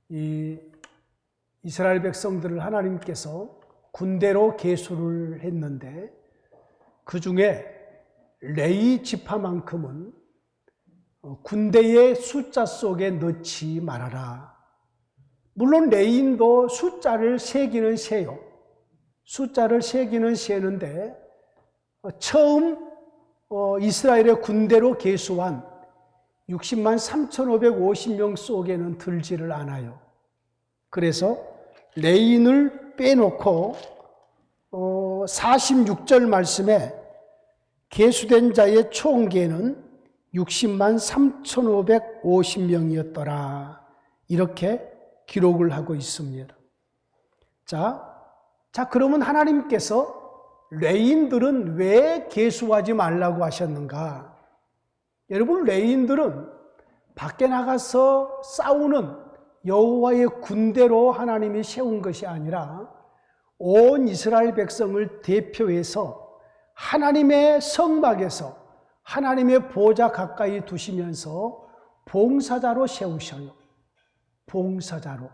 이 이스라엘 백성들을 하나님께서 군대로 계수를 했는데 그 중에 레위 지파만큼은 군대의 숫자 속에 넣지 말아라. 물론 레위인도 숫자를 세기는 세요. 숫자를 세기는 세는데 처음 이스라엘의 군대로 계수한 60만 3,550명 속에는 들지를 않아요. 그래서 레위인을 빼놓고 46절 말씀에 계수된 자의 총계는 60만 3,550명이었더라. 이렇게 기록을 하고 있습니다. 자, 그러면 하나님께서 레위인들은 왜 계수하지 말라고 하셨는가? 여러분, 레위인들은 밖에 나가서 싸우는 여호와의 군대로 하나님이 세운 것이 아니라 온 이스라엘 백성을 대표해서 하나님의 성막에서 하나님의 보좌 가까이 두시면서 봉사자로 세우셔요. 봉사자로.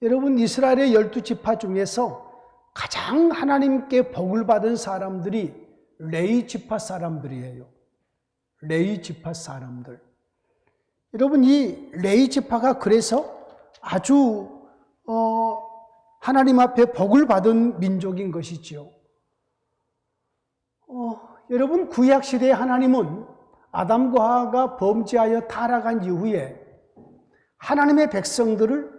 여러분, 이스라엘의 12지파 중에서 가장 하나님께 복을 받은 사람들이 레위 지파 사람들이에요. 레위 지파 사람들. 여러분, 이 레위 지파가 그래서 아주 하나님 앞에 복을 받은 민족인 것이지요. 여러분, 구약 시대의 하나님은 아담과 하와가 범죄하여 타락한 이후에 하나님의 백성들을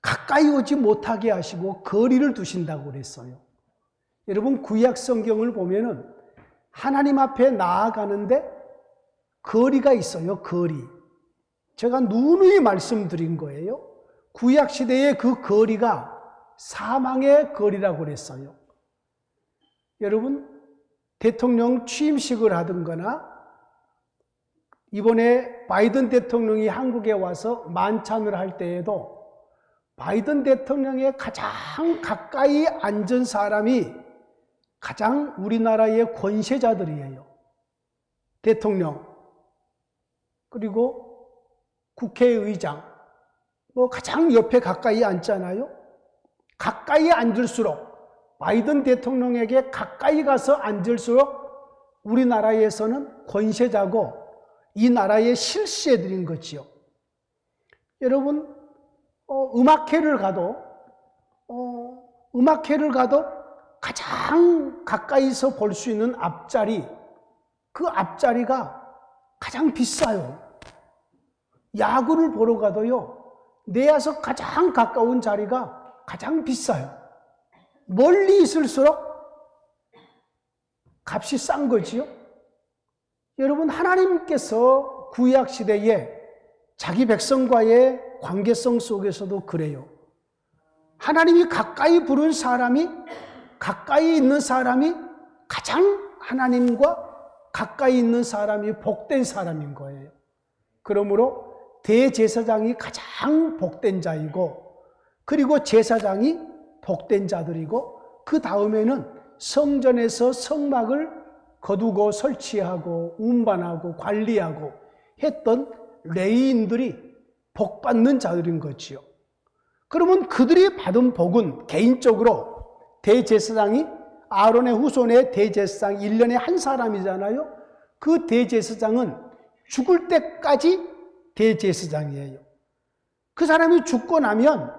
가까이 오지 못하게 하시고 거리를 두신다고 그랬어요. 여러분, 구약 성경을 보면은 하나님 앞에 나아가는데 거리가 있어요. 거리. 제가 누누이 말씀드린 거예요. 구약 시대의 그 거리가 사망의 거리라고 그랬어요. 여러분, 대통령 취임식을 하든거나 이번에 바이든 대통령이 한국에 와서 만찬을 할 때에도 바이든 대통령의 가장 가까이 앉은 사람이 가장 우리나라의 권세자들이에요. 대통령, 그리고 국회의장, 가장 옆에 가까이 앉잖아요. 가까이 앉을수록, 바이든 대통령에게 가까이 가서 앉을수록 우리나라에서는 권세자고 이 나라의 실세들인 거지요. 여러분, 음악회를 가도 가장 가까이서 볼 수 있는 앞자리, 그 앞자리가 가장 비싸요. 야구를 보러 가도요, 내야서 가장 가까운 자리가 가장 비싸요. 멀리 있을수록 값이 싼 거지요. 여러분, 하나님께서 구약 시대에 자기 백성과의 관계성 속에서도 그래요. 하나님이 가까이 부른 사람이, 가까이 있는 사람이 가장 하나님과 가까이 있는 사람이 복된 사람인 거예요. 그러므로 대제사장이 가장 복된 자이고, 그리고 제사장이 복된 자들이고, 그 다음에는 성전에서 성막을 거두고 설치하고 운반하고 관리하고 했던 레위인들이 복받는 자들인 거지요. 그러면 그들이 받은 복은 개인적으로 대제사장이 아론의 후손의 대제사장 1년에 한 사람이잖아요. 그 대제사장은 죽을 때까지 대제사장이에요. 그 사람이 죽고 나면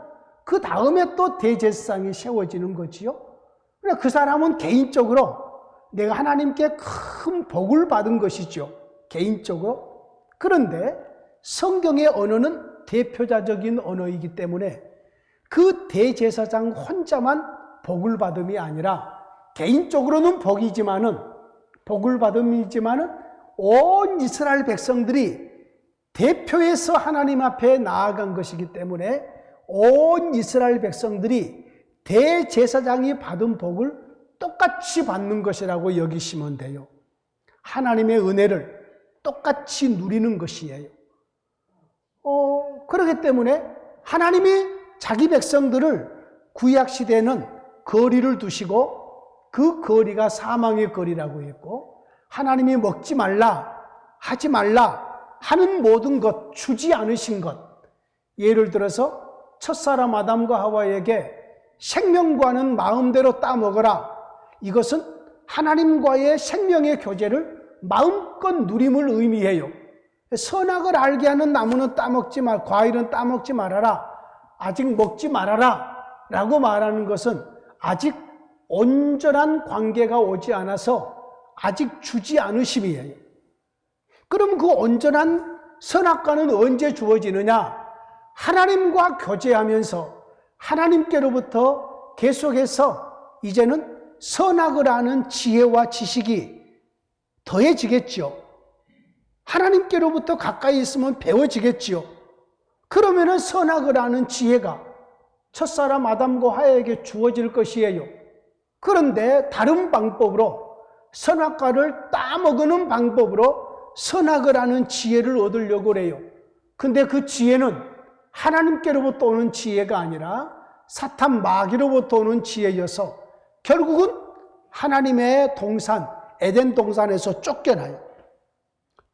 그 다음에 또 대제사장이 세워지는 거지요. 그러니까 그 사람은 개인적으로 내가 하나님께 큰 복을 받은 것이죠. 개인적으로. 그런데 성경의 언어는 대표자적인 언어이기 때문에 그 대제사장 혼자만 복을 받음이 아니라 개인적으로는 복을 받음이지만은 온 이스라엘 백성들이 대표해서 하나님 앞에 나아간 것이기 때문에 온 이스라엘 백성들이 대제사장이 받은 복을 똑같이 받는 것이라고 여기시면 돼요. 하나님의 은혜를 똑같이 누리는 것이에요. 그렇기 때문에 하나님이 자기 백성들을 구약 시대에는 거리를 두시고 그 거리가 사망의 거리라고 했고, 하나님이 먹지 말라, 하지 말라 하는 모든 것, 주지 않으신 것, 예를 들어서 첫사람 아담과 하와에게 생명과는 마음대로 따먹어라. 이것은 하나님과의 생명의 교제를 마음껏 누림을 의미해요. 선악을 알게 하는 나무는 따먹지 말, 과일은 따먹지 말아라. 아직 먹지 말아라. 라고 말하는 것은 아직 온전한 관계가 오지 않아서 아직 주지 않으심이에요. 그럼 그 온전한 선악과는 언제 주어지느냐? 하나님과 교제하면서 하나님께로부터 계속해서 이제는 선악을 아는 지혜와 지식이 더해지겠죠. 하나님께로부터 가까이 있으면 배워지겠지요. 그러면은 선악을 아는 지혜가 첫사람 아담과 하와에게 주어질 것이에요. 그런데 다른 방법으로 선악과를 따먹는 방법으로 선악을 아는 지혜를 얻으려고 그래요. 근데 그 지혜는 하나님께로부터 오는 지혜가 아니라 사탄 마귀로부터 오는 지혜여서 결국은 하나님의 동산, 에덴 동산에서 쫓겨나요.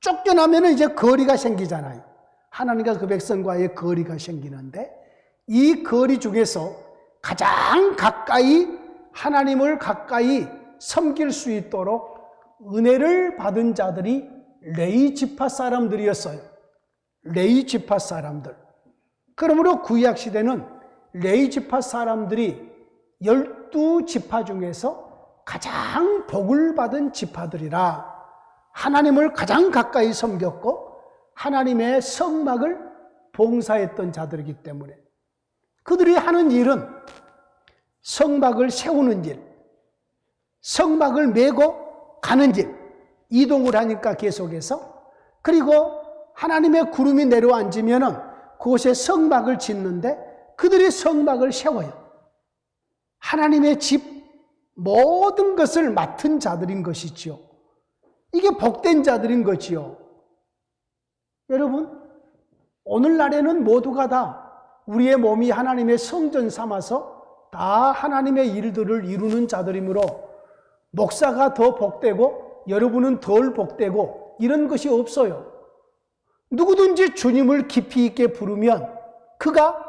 쫓겨나면 이제 거리가 생기잖아요. 하나님과 그 백성과의 거리가 생기는데 이 거리 중에서 가장 가까이 하나님을 가까이 섬길 수 있도록 은혜를 받은 자들이 레위 지파 사람들이었어요. 레위 지파 사람들. 그러므로 구약 시대는 레위 지파 사람들이 12지파 중에서 가장 복을 받은 지파들이라 하나님을 가장 가까이 섬겼고 하나님의 성막을 봉사했던 자들이기 때문에 그들이 하는 일은 성막을 세우는 일, 성막을 메고 가는 일, 이동을 하니까 계속해서 그리고 하나님의 구름이 내려앉으면은 그곳에 성막을 짓는데 그들이 성막을 세워요. 하나님의 집 모든 것을 맡은 자들인 것이지요. 이게 복된 자들인 거지요. 여러분, 오늘날에는 모두가 다 우리의 몸이 하나님의 성전 삼아서 다 하나님의 일들을 이루는 자들이므로 목사가 더 복되고 여러분은 덜 복되고 이런 것이 없어요. 누구든지 주님을 깊이 있게 부르면 그가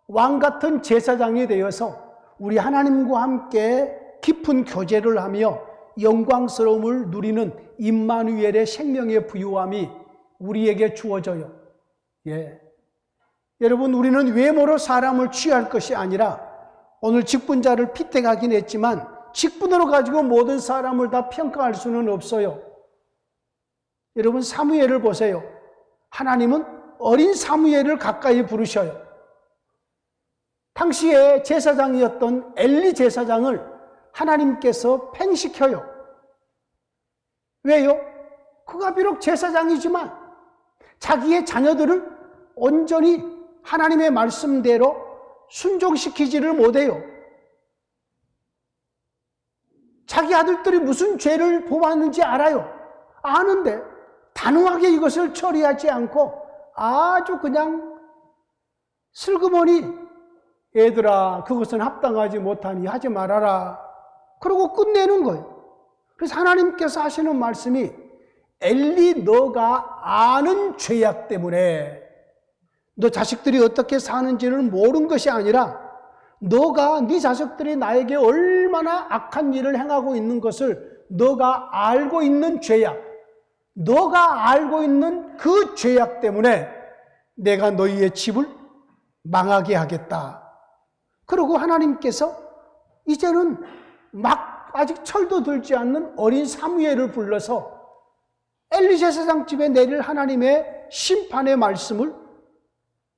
왕 같은 제사장이 되어서 우리 하나님과 함께 깊은 교제를 하며 영광스러움을 누리는 임마누엘의 생명의 부유함이 우리에게 주어져요. 예. 여러분, 우리는 외모로 사람을 취할 것이 아니라 오늘 직분자를 피택하긴 했지만 직분으로 가지고 모든 사람을 다 평가할 수는 없어요. 여러분, 사무엘을 보세요. 하나님은 어린 사무엘을 가까이 부르셔요. 당시에 제사장이었던 엘리 제사장을 하나님께서 팽식혀요. 왜요? 그가 비록 제사장이지만 자기의 자녀들을 온전히 하나님의 말씀대로 순종시키지를 못해요. 자기 아들들이 무슨 죄를 범하는지 알아요. 아는데 단호하게 이것을 처리하지 않고 아주 그냥 슬그머니 얘들아 그것은 합당하지 못하니 하지 말아라. 그러고 끝내는 거예요. 그래서 하나님께서 하시는 말씀이 엘리 너가 아는 죄악 때문에 너 자식들이 어떻게 사는지를 모르는 것이 아니라 너가 네 자식들이 나에게 얼마나 악한 일을 행하고 있는 것을 너가 알고 있는 죄악, 너가 알고 있는 그 죄악 때문에 내가 너희의 집을 망하게 하겠다. 그리고 하나님께서 이제는 막 아직 철도 들지 않는 어린 사무엘을 불러서 엘리 제사장 집에 내릴 하나님의 심판의 말씀을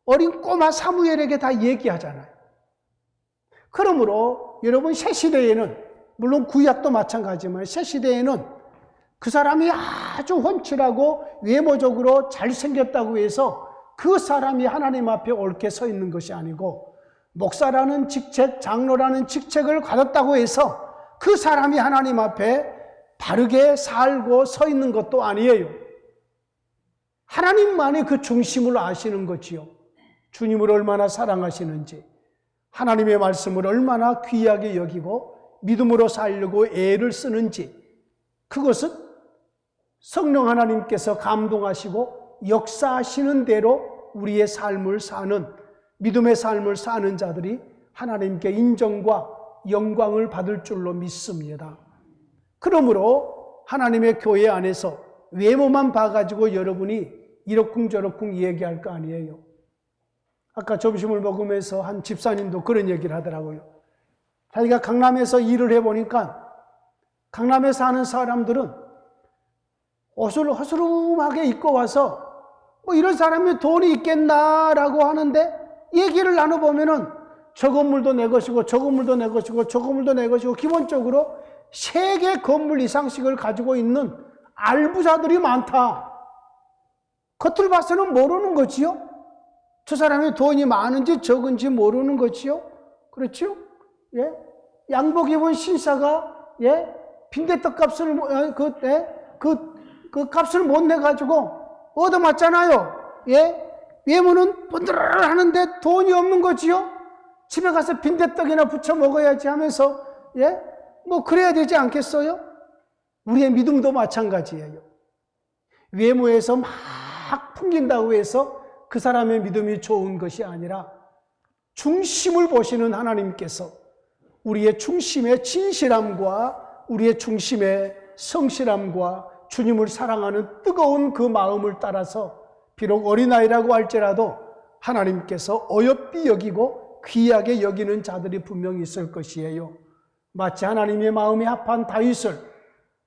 어린 꼬마 사무엘에게 다 얘기하잖아요. 그러므로 여러분 새 시대에는 물론 구약도 마찬가지지만 새 시대에는 그 사람이 아주 훤칠하고 외모적으로 잘생겼다고 해서 그 사람이 하나님 앞에 옳게 서 있는 것이 아니고 목사라는 직책, 장로라는 직책을 가졌다고 해서 그 사람이 하나님 앞에 바르게 살고 서 있는 것도 아니에요. 하나님만이 그 중심을 아시는 거지요. 주님을 얼마나 사랑하시는지, 하나님의 말씀을 얼마나 귀하게 여기고 믿음으로 살려고 애를 쓰는지, 그것은 성령 하나님께서 감동하시고 역사하시는 대로 우리의 삶을 사는, 믿음의 삶을 사는 자들이 하나님께 인정과 영광을 받을 줄로 믿습니다. 그러므로 하나님의 교회 안에서 외모만 봐가지고 여러분이 이러쿵저러쿵 얘기할 거 아니에요. 아까 점심을 먹으면서 한 집사님도 그런 얘기를 하더라고요. 자기가 강남에서 일을 해보니까 강남에 사는 사람들은 옷을 허스름하게 입고 와서 뭐 이런 사람이 돈이 있겠나라고 하는데 얘기를 나눠보면은 저 건물도 내 것이고 저 건물도 내 것이고 저 건물도 내 것이고 기본적으로 3개 건물 이상씩을 가지고 있는 알부자들이 많다. 겉을 봐서는 모르는 거지요. 저 사람이 돈이 많은지 적은지 모르는 거지요. 그렇죠? 예? 양복 입은 신사가 예? 빈대떡 값을 그 값을 못 내 가지고 얻어맞잖아요. 예? 외모는 번들하는데 돈이 없는 거지요. 집에 가서 빈대떡이나 부쳐 먹어야지 하면서 예? 뭐 그래야 되지 않겠어요? 우리의 믿음도 마찬가지예요. 외모에서 막 풍긴다고 해서 그 사람의 믿음이 좋은 것이 아니라 중심을 보시는 하나님께서 우리의 중심의 진실함과 우리의 중심의 성실함과 주님을 사랑하는 뜨거운 그 마음을 따라서 비록 어린아이라고 할지라도 하나님께서 어여삐 여기고 귀하게 여기는 자들이 분명히 있을 것이에요. 마치 하나님의 마음이 합한 다윗을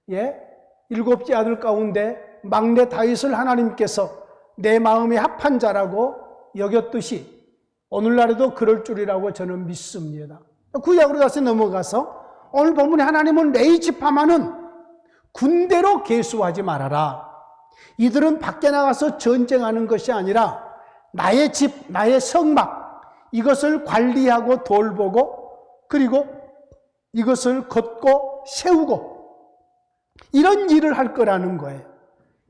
7째 아들 가운데 막내 다윗을 하나님께서 내 마음이 합한 자라고 여겼듯이 오늘날에도 그럴 줄이라고 저는 믿습니다. 구약으로 다시 넘어가서 오늘 본문에 하나님은 레위 지파만은 군대로 계수하지 말아라. 이들은 밖에 나가서 전쟁하는 것이 아니라 나의 집, 나의 성막 이것을 관리하고 돌보고 그리고 이것을 걷고 세우고 이런 일을 할 거라는 거예요.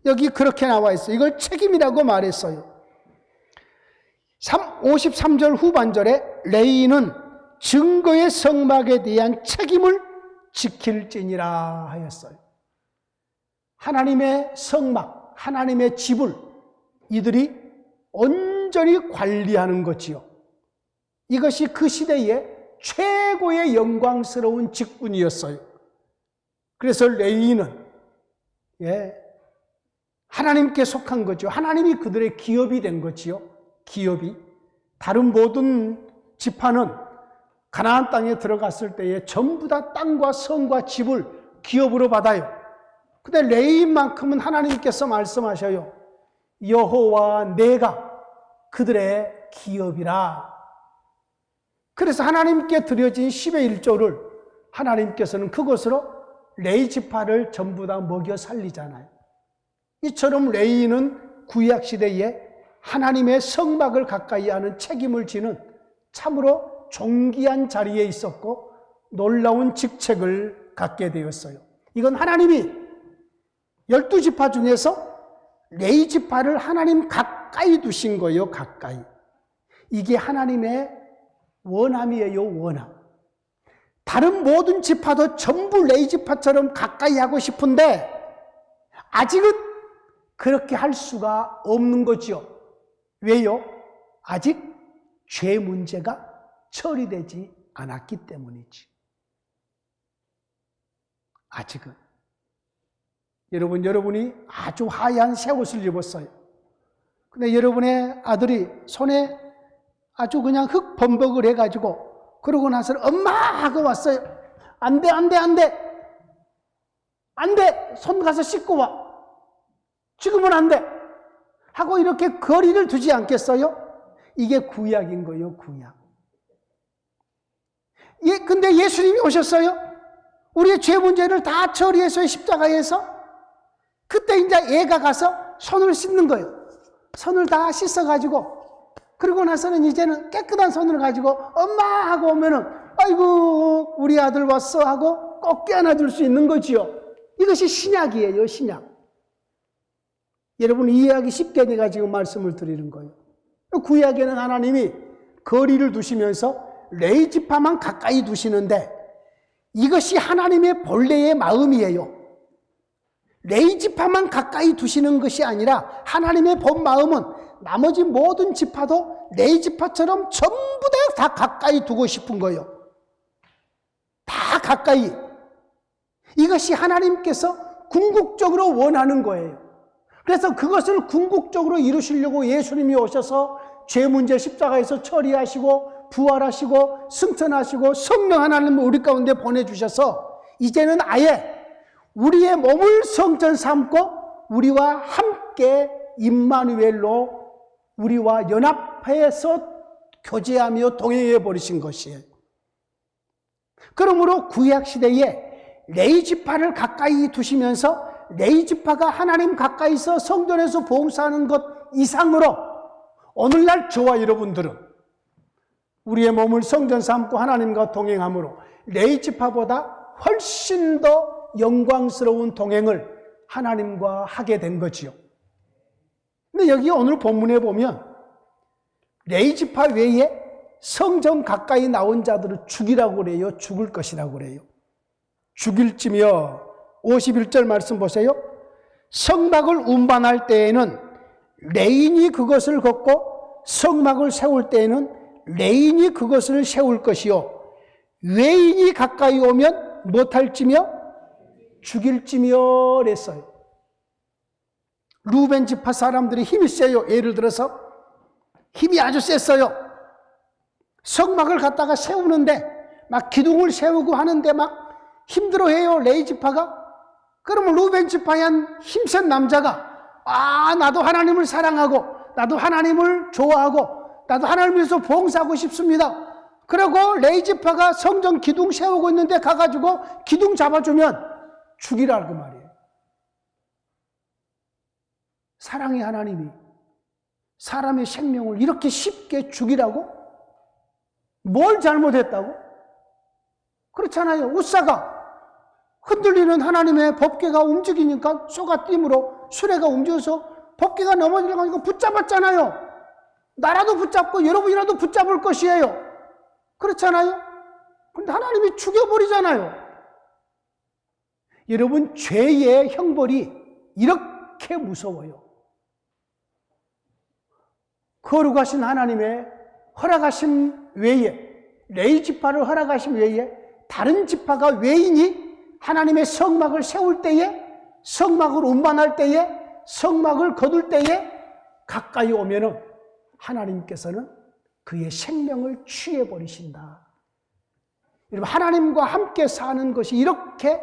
여기 그렇게 나와 있어요. 이걸 책임이라고 말했어요. 53절 후반절에 레위인은 증거의 성막에 대한 책임을 지킬지니라 하였어요. 하나님의 성막, 하나님의 집을 이들이 온전히 관리하는 것이요. 이것이 그 시대의 최고의 영광스러운 직분이었어요. 그래서 레위인은 하나님께 속한 거죠. 하나님이 그들의 기업이 된 거지요. 기업이. 다른 모든 지파는 가나안 땅에 들어갔을 때에 전부 다 땅과 성과 집을 기업으로 받아요. 근데 레위인만큼은 하나님께서 말씀하셔요. 여호와 내가 그들의 기업이라. 그래서 하나님께 드려진 10의 1조를 하나님께서는 그것으로 레위 지파를 전부 다 먹여 살리잖아요. 이처럼 레위인은 구약 시대에 하나님의 성막을 가까이 하는 책임을 지는 참으로 존귀한 자리에 있었고 놀라운 직책을 갖게 되었어요. 이건 하나님이 12지파 중에서 레위 지파를 하나님 가까이 두신 거예요. 가까이. 이게 하나님의 원함이에요. 원함. 다른 모든 지파도 전부 레위 지파처럼 가까이 하고 싶은데 아직은 그렇게 할 수가 없는 거죠. 왜요? 아직 죄 문제가 처리되지 않았기 때문이지. 아직은. 여러분이 아주 하얀 새 옷을 입었어요. 근데 여러분의 아들이 손에 아주 그냥 흙 범벅을 해가지고 그러고 나서 엄마 하고 왔어요. 안 돼. 손 가서 씻고 와. 지금은 안 돼. 하고 이렇게 거리를 두지 않겠어요? 이게 구약인 거예요. 구약. 근데 예수님이 오셨어요. 우리의 죄 문제를 다 처리해서 십자가에서 그때 이제 애가 가서 손을 씻는 거예요. 손을 다 씻어가지고 그러고 나서는 이제는 깨끗한 손을 가지고 엄마 하고 오면은 아이고 우리 아들 왔어 하고 꼭 껴안아줄 수 있는 거지요. 이것이 신약이에요. 신약. 여러분 이해하기 쉽게 내가 지금 말씀을 드리는 거예요. 구약에는 하나님이 거리를 두시면서 레위 지파만 가까이 두시는데 이것이 하나님의 본래의 마음이에요. 레위 지파만 가까이 두시는 것이 아니라 하나님의 본 마음은 나머지 모든 지파도 네 지파처럼 전부 다 가까이 두고 싶은 거예요. 다 가까이. 이것이 하나님께서 궁극적으로 원하는 거예요. 그래서 그것을 궁극적으로 이루시려고 예수님이 오셔서 죄 문제 십자가에서 처리하시고 부활하시고 승천하시고 성령 하나님을 우리 가운데 보내주셔서 이제는 아예 우리의 몸을 성전 삼고 우리와 함께 임마누엘로 우리와 연합해서 교제하며 동행해 버리신 것이에요. 그러므로 구약시대에 레위 지파를 가까이 두시면서 레위 지파가 하나님 가까이서 성전에서 봉사하는 것 이상으로 오늘날 저와 여러분들은 우리의 몸을 성전 삼고 하나님과 동행함으로 레위 지파보다 훨씬 더 영광스러운 동행을 하나님과 하게 된 거지요. 근데 여기 오늘 본문에 보면 레위 지파 외에 성전 가까이 나온 자들을 죽이라고 그래요. 죽을 것이라고 그래요. 죽일지며 51절 말씀 보세요. 성막을 운반할 때에는 레인이 그것을 걷고 성막을 세울 때에는 레인이 그것을 세울 것이요 외인이 가까이 오면 못할지며 죽일지며 그랬어요. 루벤 지파 사람들이 힘이 세요. 예를 들어서 힘이 아주 셌어요. 성막을 갖다가 세우는데 막 기둥을 세우고 하는데 막 힘들어해요. 레위 지파가. 그러면 루벤 지파의 한 힘센 남자가 나도 하나님을 사랑하고 나도 하나님을 좋아하고 나도 하나님을 위해서 봉사하고 싶습니다. 그리고 레위 지파가 성전 기둥 세우고 있는데 가가지고 기둥 잡아주면 죽이라고 말이에요. 사랑의 하나님이 사람의 생명을 이렇게 쉽게 죽이라고? 뭘 잘못했다고? 그렇잖아요. 우사가 흔들리는 하나님의 법궤가 움직이니까 쏘가 띠므로 수레가 움직여서 법궤가 넘어지려고 붙잡았잖아요. 나라도 붙잡고 여러분이라도 붙잡을 것이에요. 그렇잖아요. 그런데 하나님이 죽여버리잖아요. 여러분, 죄의 형벌이 이렇게 무서워요. 거룩하신 하나님의 허락하심 외에, 레위 지파를 허락하심 외에 다른 지파가 외인이 하나님의 성막을 세울 때에, 성막을 운반할 때에, 성막을 거둘 때에 가까이 오면은 하나님께서는 그의 생명을 취해버리신다. 여러분, 하나님과 함께 사는 것이 이렇게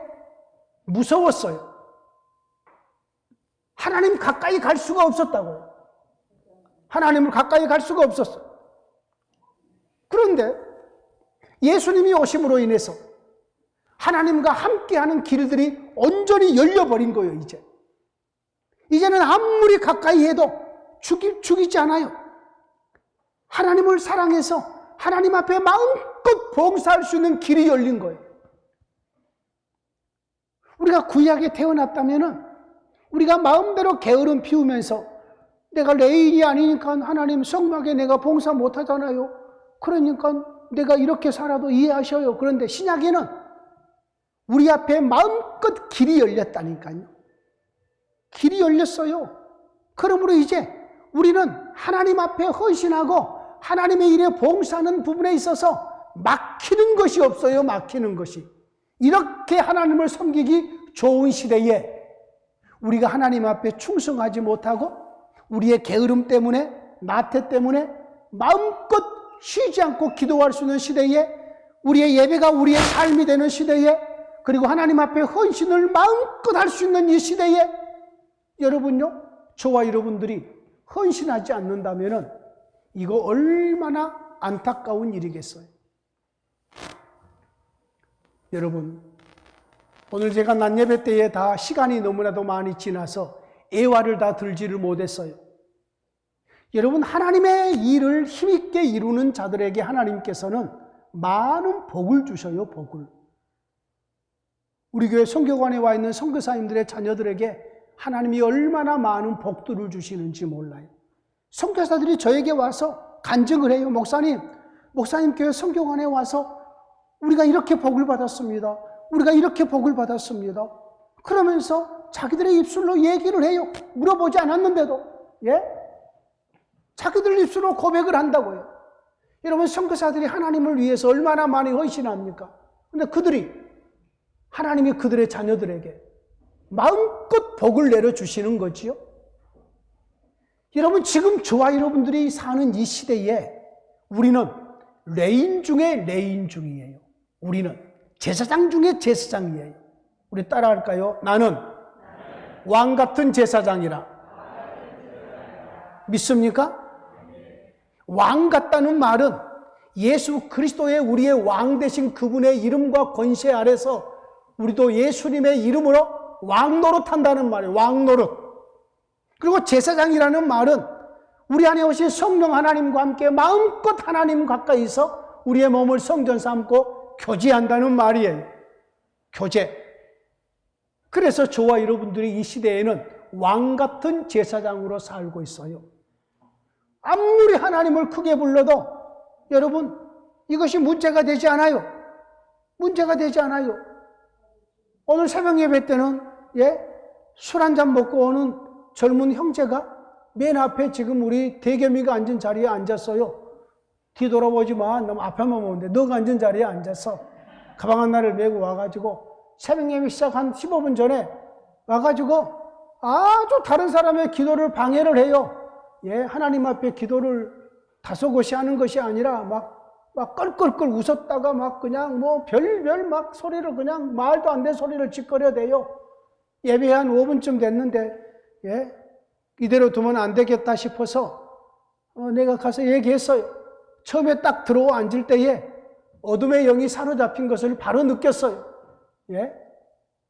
무서웠어요. 하나님 가까이 갈 수가 없었다고요. 하나님을 가까이 갈 수가 없었어요. 그런데 예수님이 오심으로 인해서 하나님과 함께하는 길들이 온전히 열려버린 거예요. 이제는 아무리 가까이 해도 죽이지 않아요. 하나님을 사랑해서 하나님 앞에 마음껏 봉사할 수 있는 길이 열린 거예요. 우리가 구약에 태어났다면은 우리가 마음대로 게으름 피우면서 내가 레인이 아니니까 하나님 성막에 내가 봉사 못하잖아요. 그러니까 내가 이렇게 살아도 이해하셔요. 그런데 신약에는 우리 앞에 마음껏 길이 열렸다니까요. 길이 열렸어요. 그러므로 이제 우리는 하나님 앞에 헌신하고 하나님의 일에 봉사하는 부분에 있어서 막히는 것이 없어요. 막히는 것이. 이렇게 하나님을 섬기기 좋은 시대에 우리가 하나님 앞에 충성하지 못하고 우리의 게으름 때문에, 나태 때문에 마음껏 쉬지 않고 기도할 수 있는 시대에, 우리의 예배가 우리의 삶이 되는 시대에, 그리고 하나님 앞에 헌신을 마음껏 할 수 있는 이 시대에 여러분요, 저와 여러분들이 헌신하지 않는다면 이거 얼마나 안타까운 일이겠어요. 여러분, 오늘 제가 낮 예배 때에 다 시간이 너무나도 많이 지나서 애화를 다 들지를 못했어요. 여러분, 하나님의 일을 힘있게 이루는 자들에게 하나님께서는 많은 복을 주셔요. 복을. 우리 교회 선교관에 와 있는 선교사님들의 자녀들에게 하나님이 얼마나 많은 복들을 주시는지 몰라요. 선교사들이 저에게 와서 간증을 해요. 목사님 교회 선교관에 와서 우리가 이렇게 복을 받았습니다. 우리가 이렇게 복을 받았습니다. 그러면서 자기들의 입술로 얘기를 해요. 물어보지 않았는데도. 예? 자기들 입술로 고백을 한다고요. 여러분, 선교사들이 하나님을 위해서 얼마나 많이 헌신합니까? 근데 그들이, 하나님이 그들의 자녀들에게 마음껏 복을 내려주시는 거지요. 여러분, 지금 저와 여러분들이 사는 이 시대에 우리는 레인 중에 레인 중이에요. 우리는 제사장 중에 제사장이에요. 우리 따라할까요? 나는 왕 같은 제사장이라. 믿습니까? 왕 같다는 말은 예수 그리스도의 우리의 왕 되신 그분의 이름과 권세 아래서 우리도 예수님의 이름으로 왕 노릇한다는 말이에요. 왕 노릇. 그리고 제사장이라는 말은 우리 안에 오신 성령 하나님과 함께 마음껏 하나님 가까이서 우리의 몸을 성전 삼고 교제한다는 말이에요. 교제. 그래서 저와 여러분들이 이 시대에는 왕 같은 제사장으로 살고 있어요. 아무리 하나님을 크게 불러도 여러분, 이것이 문제가 되지 않아요. 문제가 되지 않아요. 오늘 새벽 예배 때는 술 한잔 먹고 오는 젊은 형제가 맨 앞에 지금 우리 대겸이가 앉은 자리에 앉았어요. 뒤돌아보지 마. 너무 앞에만 보는데 너가 앉은 자리에 앉아서 가방 하나를 메고 와가지고 새벽 예배 시작 한 15분 전에 와가지고 아주 다른 사람의 기도를 방해를 해요. 하나님 앞에 기도를 다소곳이 하는 것이 아니라 막 껄껄껄 웃었다가 막 그냥 뭐 별별 막 소리를 그냥 말도 안 되는 소리를 짓거려대요. 예배 한 5분쯤 됐는데 이대로 두면 안 되겠다 싶어서 내가 가서 얘기했어요. 처음에 딱 들어와 앉을 때에 어둠의 영이 사로잡힌 것을 바로 느꼈어요.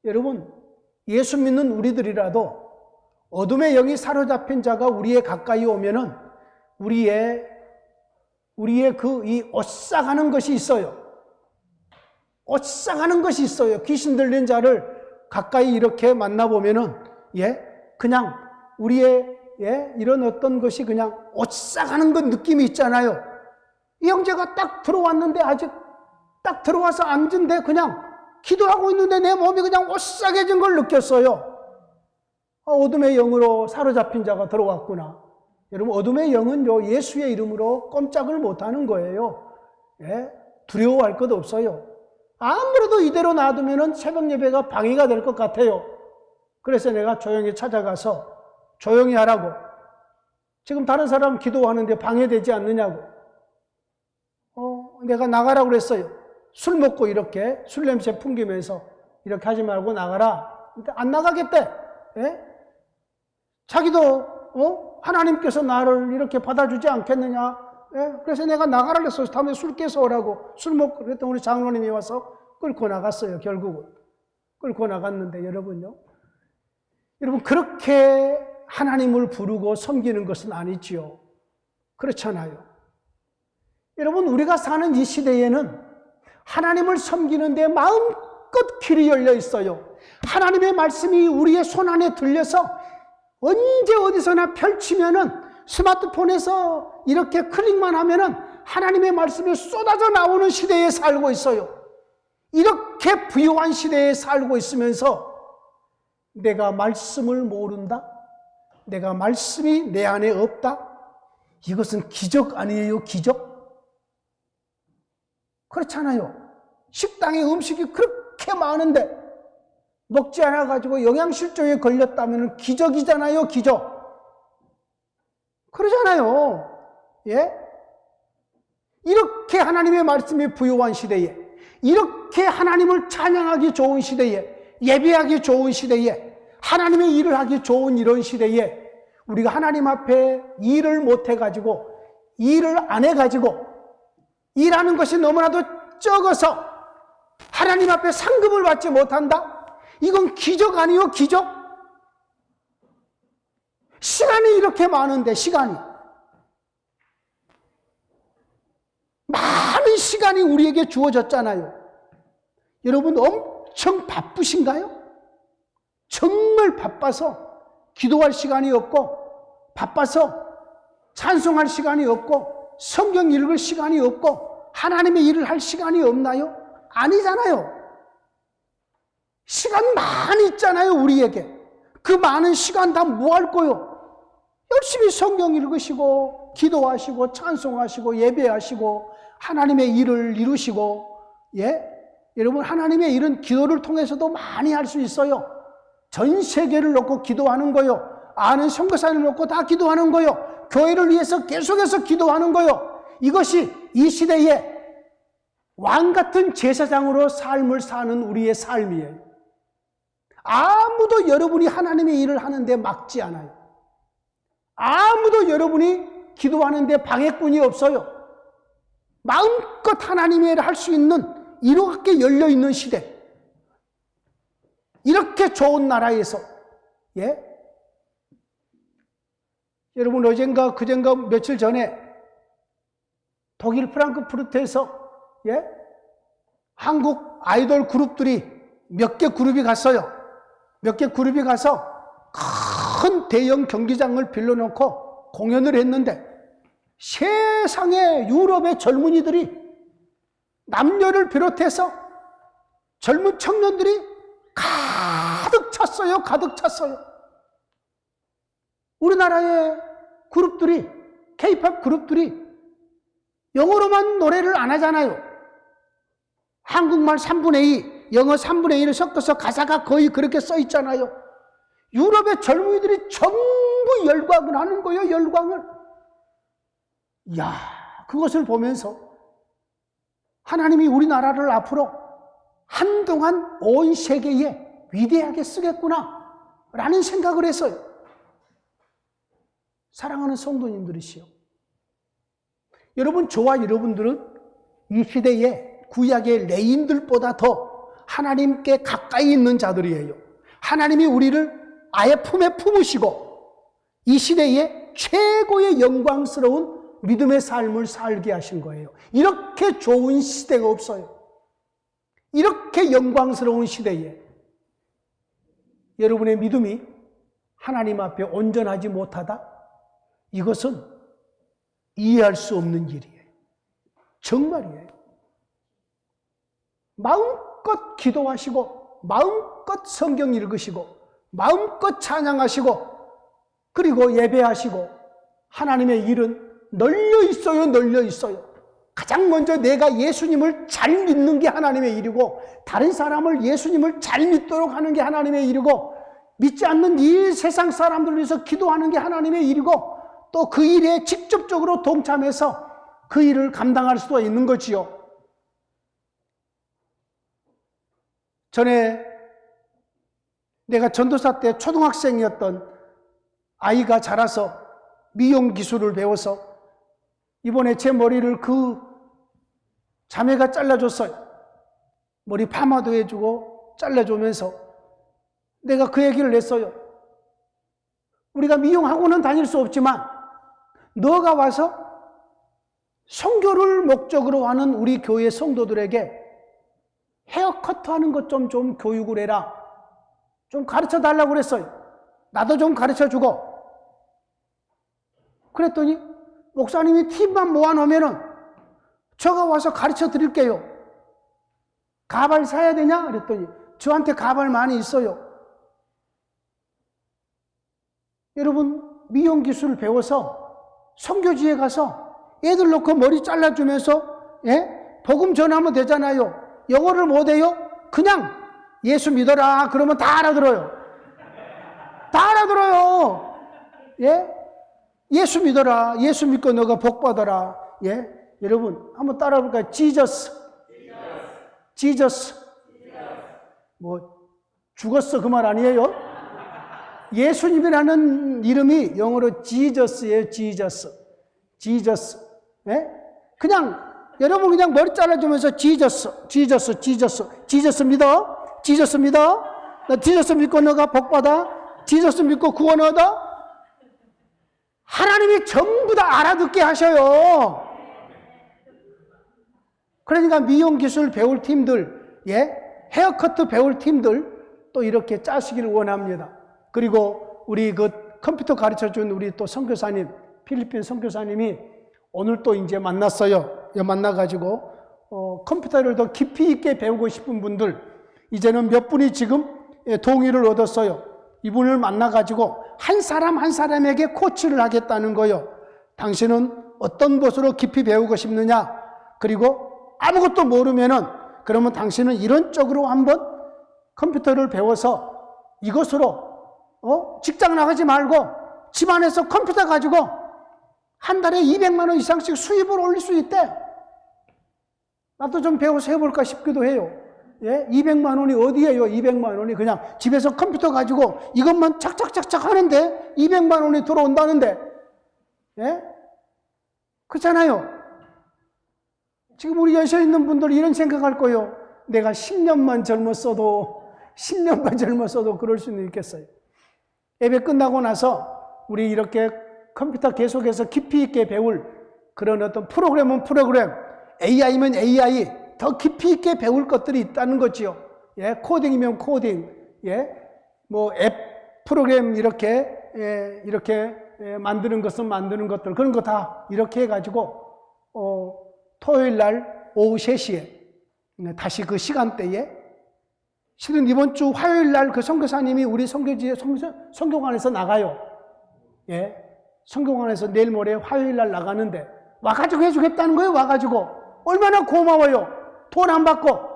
여러분, 예수 믿는 우리들이라도 어둠의 영이 사로잡힌 자가 우리에 가까이 오면은 우리의 이 오싹하는 것이 있어요. 오싹하는 것이 있어요. 귀신 들린 자를 가까이 이렇게 만나보면은 그냥 우리의 이런 어떤 것이 그냥 오싹하는 것 느낌이 있잖아요. 이 형제가 딱 들어왔는데 아직 딱 들어와서 앉은데 그냥 기도하고 있는데 내 몸이 그냥 오싹해진 걸 느꼈어요. 어둠의 영으로 사로잡힌 자가 들어왔구나. 여러분, 어둠의 영은요, 예수의 이름으로 꼼짝을 못하는 거예요. 두려워할 것 없어요. 아무래도 이대로 놔두면 새벽 예배가 방해가 될 것 같아요. 그래서 내가 조용히 찾아가서 조용히 하라고. 지금 다른 사람 기도하는데 방해되지 않느냐고. 내가 나가라고 그랬어요. 술 먹고 이렇게 술 냄새 풍기면서 이렇게 하지 말고 나가라. 근데 안 나가겠대. 자기도 하나님께서 나를 이렇게 받아주지 않겠느냐. 그래서 내가 나가라 그랬어요. 다음에 술 깨서 오라고. 술 먹고 그랬더니 우리 장로님이 와서 끌고 나갔어요. 결국은 끌고 나갔는데 여러분, 그렇게 하나님을 부르고 섬기는 것은 아니지요. 그렇잖아요. 여러분, 우리가 사는 이 시대에는 하나님을 섬기는 데 마음껏 길이 열려 있어요. 하나님의 말씀이 우리의 손 안에 들려서 언제 어디서나 펼치면은 스마트폰에서 이렇게 클릭만 하면은 하나님의 말씀이 쏟아져 나오는 시대에 살고 있어요. 이렇게 부유한 시대에 살고 있으면서 내가 말씀을 모른다? 내가 말씀이 내 안에 없다? 이것은 기적 아니에요, 기적? 그렇잖아요. 식당에 음식이 그렇게 많은데 먹지 않아가지고 영양실조에 걸렸다면 기적이잖아요, 기적. 그러잖아요. 이렇게 하나님의 말씀이 부유한 시대에, 이렇게 하나님을 찬양하기 좋은 시대에, 예배하기 좋은 시대에, 하나님의 일을 하기 좋은 이런 시대에 우리가 하나님 앞에 일을 못해가지고, 일을 안 해가지고, 일하는 것이 너무나도 적어서 하나님 앞에 상급을 받지 못한다? 이건 기적 아니요, 기적? 시간이 이렇게 많은데, 시간이. 많은 시간이 우리에게 주어졌잖아요. 여러분, 엄청 바쁘신가요? 정말 바빠서 기도할 시간이 없고, 바빠서 찬송할 시간이 없고, 성경 읽을 시간이 없고, 하나님의 일을 할 시간이 없나요? 아니잖아요. 시간 많이 있잖아요, 우리에게. 그 많은 시간 다 뭐 할 거요? 열심히 성경 읽으시고 기도하시고 찬송하시고 예배하시고 하나님의 일을 이루시고, 여러분, 하나님의 일은 기도를 통해서도 많이 할 수 있어요. 전 세계를 놓고 기도하는 거요. 아는 선교사를 놓고 다 기도하는 거요. 교회를 위해서 계속해서 기도하는 거요. 이것이 이 시대에 왕 같은 제사장으로 삶을 사는 우리의 삶이에요. 아무도 여러분이 하나님의 일을 하는데 막지 않아요. 아무도 여러분이 기도하는데 방해꾼이 없어요. 마음껏 하나님의 일을 할 수 있는 이렇게 열려있는 시대, 이렇게 좋은 나라에서, 여러분, 어젠가 그젠가 며칠 전에 독일 프랑크푸르트에서 한국 아이돌 그룹들이 몇 개 그룹이 갔어요. 몇 개 그룹이 가서 큰 대형 경기장을 빌려놓고 공연을 했는데, 세상에 유럽의 젊은이들이, 남녀를 비롯해서 젊은 청년들이 가득 찼어요. 가득 찼어요. 우리나라의 그룹들이, K-팝 그룹들이 영어로만 노래를 안 하잖아요. 한국말 3분의 2, 영어 3분의 1을 섞어서 가사가 거의 그렇게 써 있잖아요. 유럽의 젊은이들이 전부 열광을 하는 거예요. 열광을. 이야, 그것을 보면서 하나님이 우리나라를 앞으로 한동안 온 세계에 위대하게 쓰겠구나 라는 생각을 했어요. 사랑하는 성도님들이시여, 여러분, 저와 여러분들은 이 시대에 구약의 레인들보다 더 하나님께 가까이 있는 자들이에요. 하나님이 우리를 아예 품에 품으시고 이 시대에 최고의 영광스러운 믿음의 삶을 살게 하신 거예요. 이렇게 좋은 시대가 없어요. 이렇게 영광스러운 시대에 여러분의 믿음이 하나님 앞에 온전하지 못하다? 이것은 이해할 수 없는 일이에요. 정말이에요. 마음껏 기도하시고 마음껏 성경 읽으시고 마음껏 찬양하시고 그리고 예배하시고 하나님의 일은 널려 있어요. 널려 있어요. 가장 먼저 내가 예수님을 잘 믿는 게 하나님의 일이고 다른 사람을 예수님을 잘 믿도록 하는 게 하나님의 일이고 믿지 않는 이 세상 사람들을 위해서 기도하는 게 하나님의 일이고 또 그 일에 직접적으로 동참해서 그 일을 감당할 수도 있는 거지요. 전에 내가 전도사 때 초등학생이었던 아이가 자라서 미용 기술을 배워서 이번에 제 머리를 그 자매가 잘라줬어요. 머리 파마도 해주고 잘라주면서 내가 그 얘기를 했어요. 우리가 미용학원은 다닐 수 없지만 너가 와서 선교를 목적으로 하는 우리 교회 성도들에게 헤어커트 하는 것 좀 교육을 해라. 좀 가르쳐 달라고 그랬어요. 나도 좀 가르쳐 주고. 그랬더니 목사님이 팀만 모아놓으면은 제가 와서 가르쳐 드릴게요. 가발 사야 되냐? 그랬더니 저한테 가발 많이 있어요. 여러분, 미용 기술을 배워서 선교지에 가서 애들 놓고 머리 잘라주면서 복음 전하면 되잖아요. 영어를 못해요? 그냥 예수 믿어라 그러면 다 알아들어요. 다 알아들어요. 예수 믿어라. 예수 믿고 너가 복 받아라. 여러분 한번 따라 볼까요? 지저스. 지저스. 뭐 죽었어 그 말 아니에요? 예수님이라는 이름이 영어로 지저스예요. 지저스. 지저스. 그냥 여러분 그냥 머리 잘라주면서 지저스. 지저스. 지저스. 지저스 믿어. 지저스 믿어. 나 지저스 믿고 너가 복 받아. 지저스 믿고 구원 얻어. 하나님이 전부 다 알아듣게 하셔요. 그러니까 미용 기술 배울 팀들, 헤어커트 배울 팀들 또 이렇게 짜시기를 원합니다. 그리고 우리 그 컴퓨터 가르쳐 준 우리 또 선교사님, 필리핀 선교사님이 오늘 또 이제 만났어요. 만나가지고 컴퓨터를 더 깊이 있게 배우고 싶은 분들 이제는 몇 분이 지금 동의를 얻었어요. 이분을 만나가지고 한 사람 한 사람에게 코치를 하겠다는 거요. 당신은 어떤 것으로 깊이 배우고 싶느냐? 그리고 아무것도 모르면은 그러면 당신은 이런 쪽으로 한번 컴퓨터를 배워서 이것으로 직장 나가지 말고 집안에서 컴퓨터 가지고 한 달에 200만 원 이상씩 수입을 올릴 수 있대. 나도 좀 배워서 해볼까 싶기도 해요. 예? 200만 원이 어디예요? 200만 원이 그냥 집에서 컴퓨터 가지고 이것만 착착착착 하는데 200만 원이 들어온다는데. 예? 그렇잖아요. 지금 우리 여기에 있는 분들 이런 생각할 거예요. 내가 10년만 젊었어도 그럴 수는 있겠어요. 예배 끝나고 나서 우리 이렇게 컴퓨터 계속해서 깊이 있게 배울 그런 어떤 프로그램은 프로그램, AI면 AI, 더 깊이 있게 배울 것들이 있다는 거지요. 예, 코딩이면 코딩, 예, 뭐 앱 프로그램 이렇게 만드는 것은 만드는 것들, 그런 거 다 이렇게 해가지고 토요일 날 오후 3시에 다시 그 시간대에, 실은 이번 주 화요일 날 그 선교사님이 우리 선교지에 선교관에서 나가요. 예, 선교관에서 내일 모레 화요일 날 나가는데 와가지고 해주겠다는 거예요. 와가지고 얼마나 고마워요. 돈 안 받고.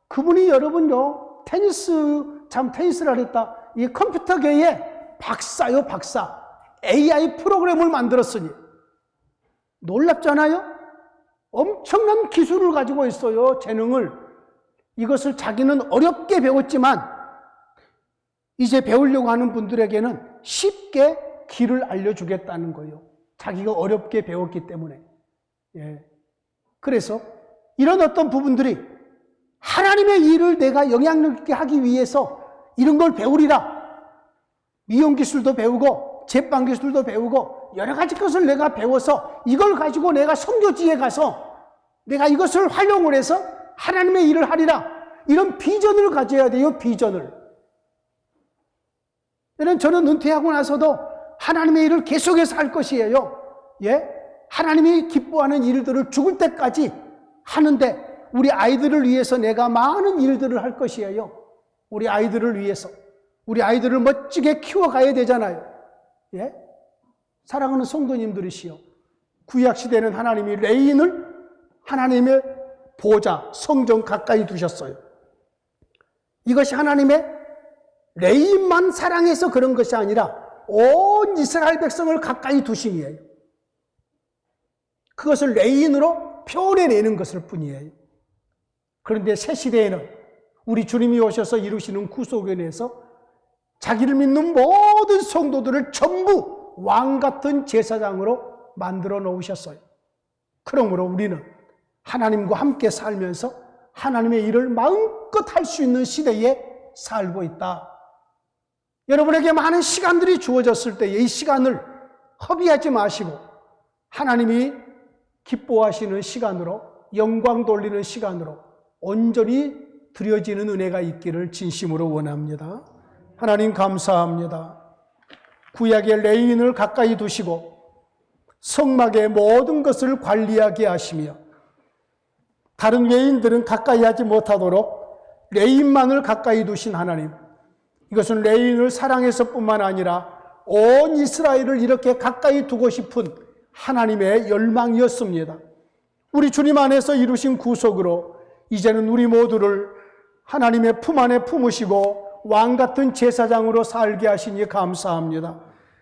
그분이 여러분요, 테니스를 하랬다. 이 컴퓨터계의 박사요, 박사. AI 프로그램을 만들었으니. 놀랍잖아요? 엄청난 기술을 가지고 있어요, 재능을. 이것을 자기는 어렵게 배웠지만, 이제 배우려고 하는 분들에게는 쉽게 길을 알려주겠다는 거예요. 자기가 어렵게 배웠기 때문에. 예. 그래서 이런 어떤 부분들이 하나님의 일을 내가 영향력 있게 하기 위해서 이런 걸 배우리라. 미용 기술도 배우고 제빵 기술도 배우고 여러 가지 것을 내가 배워서 이걸 가지고 내가 선교지에 가서 내가 이것을 활용을 해서 하나님의 일을 하리라. 이런 비전을 가져야 돼요. 비전을. 저는 은퇴하고 나서도 하나님의 일을 계속해서 할 것이에요. 예? 하나님이 기뻐하는 일들을 죽을 때까지 하는데 우리 아이들을 위해서 내가 많은 일들을 할 것이에요. 우리 아이들을 위해서. 우리 아이들을 멋지게 키워가야 되잖아요. 예? 사랑하는 성도님들이시여. 구약시대는 하나님이 레인을 하나님의 보좌, 성전 가까이 두셨어요. 이것이 하나님의 레인만 사랑해서 그런 것이 아니라 온 이스라엘 백성을 가까이 두심이에요. 그것을 레인으로 표현해내는 것일 뿐이에요. 그런데 새 시대에는 우리 주님이 오셔서 이루시는 구속에 대해서 자기를 믿는 모든 성도들을 전부 왕 같은 제사장으로 만들어 놓으셨어요. 그러므로 우리는 하나님과 함께 살면서 하나님의 일을 마음껏 할 수 있는 시대에 살고 있다. 여러분에게 많은 시간들이 주어졌을 때 이 시간을 허비하지 마시고 하나님이 기뻐하시는 시간으로, 영광 돌리는 시간으로 온전히 드려지는 은혜가 있기를 진심으로 원합니다. 하나님 감사합니다. 구약의 레인을 가까이 두시고 성막의 모든 것을 관리하게 하시며 다른 레인들은 가까이 하지 못하도록 레인만을 가까이 두신 하나님, 이것은 레인을 사랑해서 뿐만 아니라 온 이스라엘을 이렇게 가까이 두고 싶은 하나님의 열망이었습니다. 우리 주님 안에서 이루신 구속으로 이제는 우리 모두를 하나님의 품 안에 품으시고 왕같은 제사장으로 살게 하시니 감사합니다.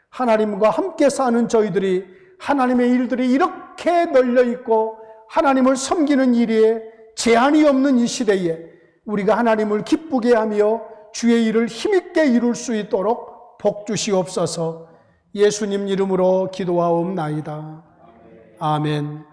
하나님과 함께 사는 저희들이 하나님의 일들이 이렇게 널려있고 하나님을 섬기는 일에 제한이 없는 이 시대에 우리가 하나님을 기쁘게 하며 주의 일을 힘있게 이룰 수 있도록 복 주시옵소서. 예수님 이름으로 기도하옵나이다. 아멘.